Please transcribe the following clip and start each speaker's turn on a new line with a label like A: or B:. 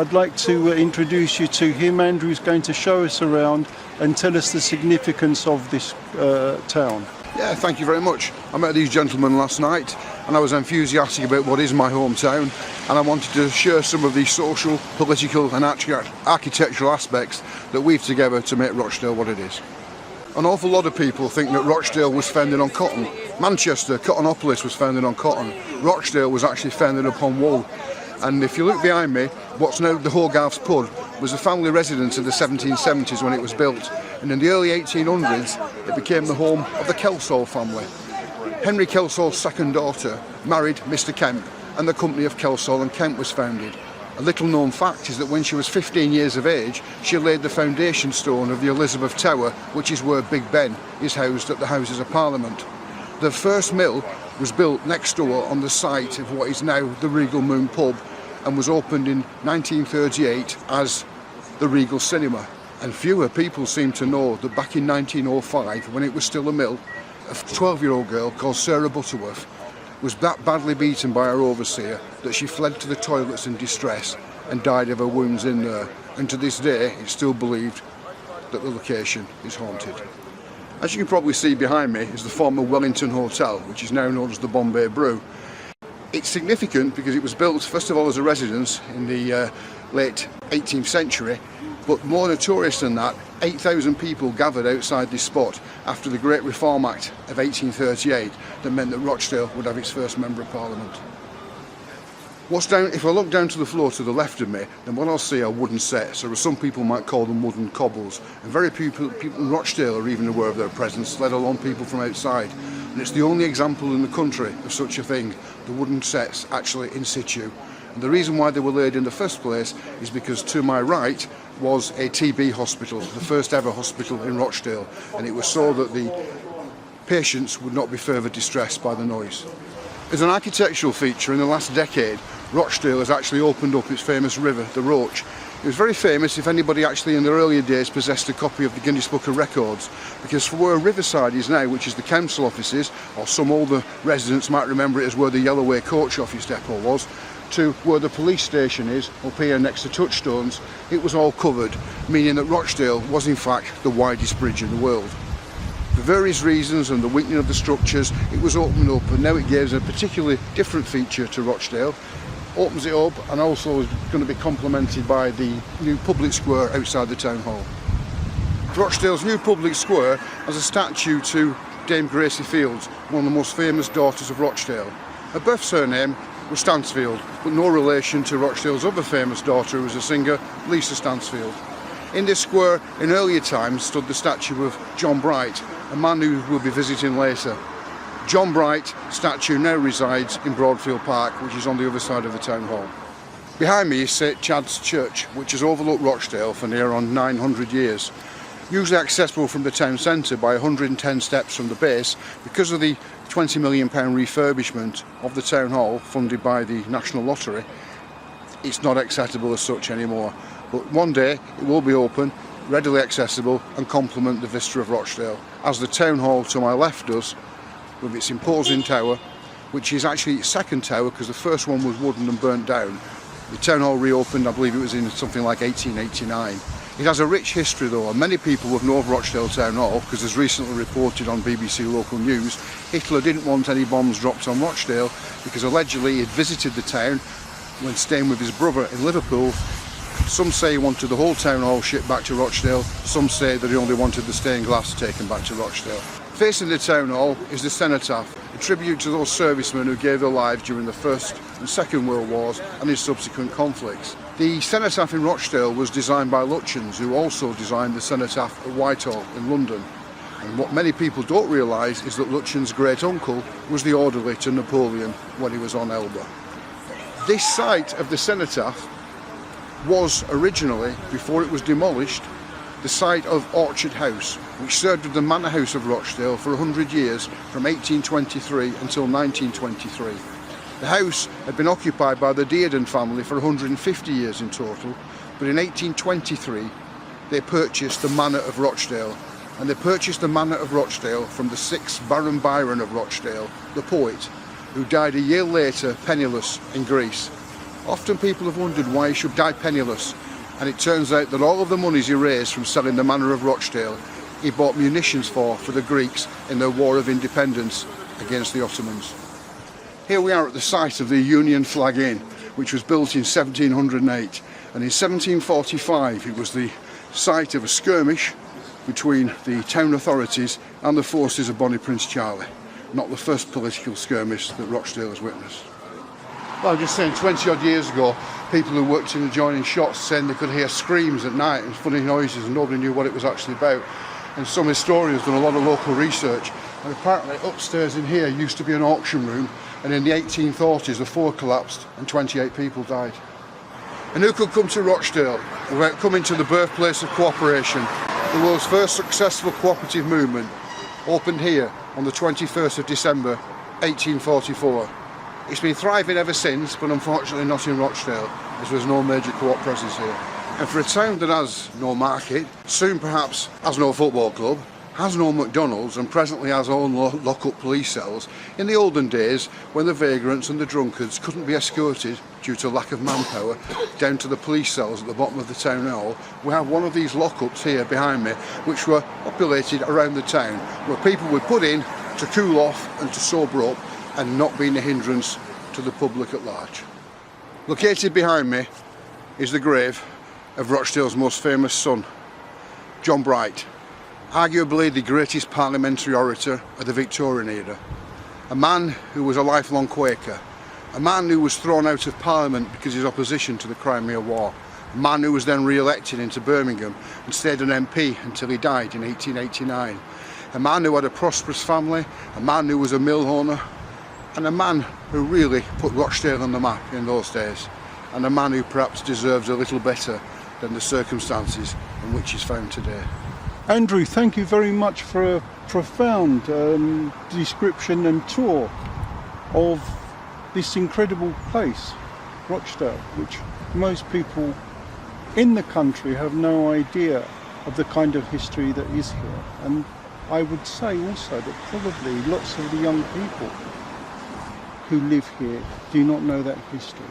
A: I'd like to introduce you to him. Andrew's going to show us around and tell us the significance of this town.
B: Yeah, thank you very much. I met these gentlemen last night and I was enthusiastic about what is my hometown, and I wanted to share some of the social, political and architectural aspects that weave together to make Rochdale what it is. An awful lot of people think that Rochdale was founded on cotton. Manchester, Cottonopolis, was founded on cotton. Rochdale was actually founded upon wool. And if you look behind me, what's now the Hogarth's Pub was a family residence in the 1770s when it was built. And in the early 1800s, it became the home of the Kelsall family. Henry Kelsall's second daughter married Mr. Kemp, and the company of Kelsall and Kemp was founded. A little known fact is that when she was 15 years of age, she laid the foundation stone of the Elizabeth Tower, which is where Big Ben is housed at the Houses of Parliament. The first mill was built next door on the site of what is now the Regal Moon Pub, and was opened in 1938 as the Regal Cinema. And fewer people seem to know that back in 1905, when it was still a mill, a 12-year-old girl called Sarah Butterworth was that badly beaten by her overseer that she fled to the toilets in distress and died of her wounds in there. And to this day, it's still believed that the location is haunted. As you can probably see behind me is the former Wellington Hotel, which is now known as the Bombay Brew. It's significant because it was built first of all as a residence in the late 18th century, but more notorious than that, 8,000 people gathered outside this spot after the Great Reform Act of 1838 that meant that Rochdale would have its first Member of Parliament. If I look down to the floor to the left of me, then what I'll see are wooden sets, or as some people might call them, wooden cobbles. And very few people in Rochdale are even aware of their presence, let alone people from outside. And it's the only example in the country of such a thing, the wooden sets actually in situ. And the reason why they were laid in the first place is because to my right was a TB hospital, the first ever hospital in Rochdale, and it was so that the patients would not be further distressed by the noise. As an architectural feature in the last decade, Rochdale has actually opened up its famous river, the Roach. It was very famous if anybody actually in the earlier days possessed a copy of the Guinness Book of Records, because for where Riverside is now, which is the council offices, or some older residents might remember it as where the Yellowway coach office depot was, to where the police station is, up here next to Touchstones, it was all covered, meaning that Rochdale was in fact the widest bridge in the world. For various reasons and the weakening of the structures, it was opened up, and now it gives a particularly different feature to Rochdale. Opens it up, and also is going to be complemented by the new public square outside the town hall. Rochdale's new public square has a statue to Dame Gracie Fields, one of the most famous daughters of Rochdale. Her birth surname was Stansfield, but no relation to Rochdale's other famous daughter, who was a singer, Lisa Stansfield. In this square, in earlier times, stood the statue of John Bright, a man who we'll be visiting later. John Bright statue now resides in Broadfield Park, which is on the other side of the town hall. Behind me is St Chad's Church, which has overlooked Rochdale for near on 900 years. Usually accessible from the town centre by 110 steps from the base, because of the £20 million refurbishment of the town hall funded by the National Lottery, it's not accessible as such anymore. But one day it will be open, readily accessible, and complement the vista of Rochdale, as the town hall to my left does, with its imposing tower, which is actually its second tower because the first one was wooden and burnt down. The town hall reopened, I believe it was in something like 1889. It has a rich history though, and many people would know of Rochdale Town Hall because, as recently reported on BBC Local News, Hitler didn't want any bombs dropped on Rochdale because allegedly he had visited the town when staying with his brother in Liverpool. Some say he wanted the whole town hall shipped back to Rochdale, some say that he only wanted the stained glass taken back to Rochdale. Facing the town hall is the cenotaph, a tribute to those servicemen who gave their lives during the First and Second World Wars and in subsequent conflicts. The cenotaph in Rochdale was designed by Lutyens, who also designed the cenotaph at Whitehall in London. And what many people don't realise is that Lutyens' great uncle was the orderly to Napoleon when he was on Elba. This site of the cenotaph was originally, before it was demolished, the site of Orchard House, which served as the manor house of Rochdale for 100 years, from 1823 until 1923. The house had been occupied by the Dearden family for 150 years in total, but in 1823 they purchased the manor of Rochdale, and they purchased the manor of Rochdale from the 6th Baron Byron of Rochdale, the poet, who died a year later penniless in Greece. Often people have wondered why he should die penniless, and it turns out that all of the monies he raised from selling the manor of Rochdale, he bought munitions for the Greeks in their war of independence against the Ottomans. Here we are at the site of the Union Flag Inn, which was built in 1708, and in 1745 it was the site of a skirmish between the town authorities and the forces of Bonnie Prince Charlie. Not the first political skirmish that Rochdale has witnessed. Well, I'm just saying, 20 odd years ago, people who worked in adjoining shops saying they could hear screams at night and funny noises, and nobody knew what it was actually about. And some historians done a lot of local research, and apparently upstairs in here used to be an auction room, and in the 1840s the floor collapsed and 28 people died. And who could come to Rochdale without coming to the birthplace of cooperation? The world's first successful cooperative movement opened here on the 21st of December 1844. It's been thriving ever since, but unfortunately not in Rochdale, as there's no major co-op presence here. And for a town that has no market, soon perhaps has no football club, has no McDonald's, and presently has own lock-up police cells, in the olden days when the vagrants and the drunkards couldn't be escorted due to lack of manpower down to the police cells at the bottom of the town hall, we have one of these lock-ups here behind me, which were populated around the town, where people were put in to cool off and to sober up, and not being a hindrance to the public at large. Located behind me is the grave of Rochdale's most famous son, John Bright, arguably the greatest parliamentary orator of the Victorian era, a man who was a lifelong Quaker, a man who was thrown out of Parliament because of his opposition to the Crimea War, a man who was then re-elected into Birmingham and stayed an MP until he died in 1889, a man who had a prosperous family, a man who was a mill owner, and a man who really put Rochdale on the map in those days, and a man who perhaps deserves a little better than the circumstances in which he's found today.
A: Andrew, thank you very much for a profound description and tour of this incredible place, Rochdale, which most people in the country have no idea of the kind of history that is here. And I would say also that probably lots of the young people who live here do not know that history.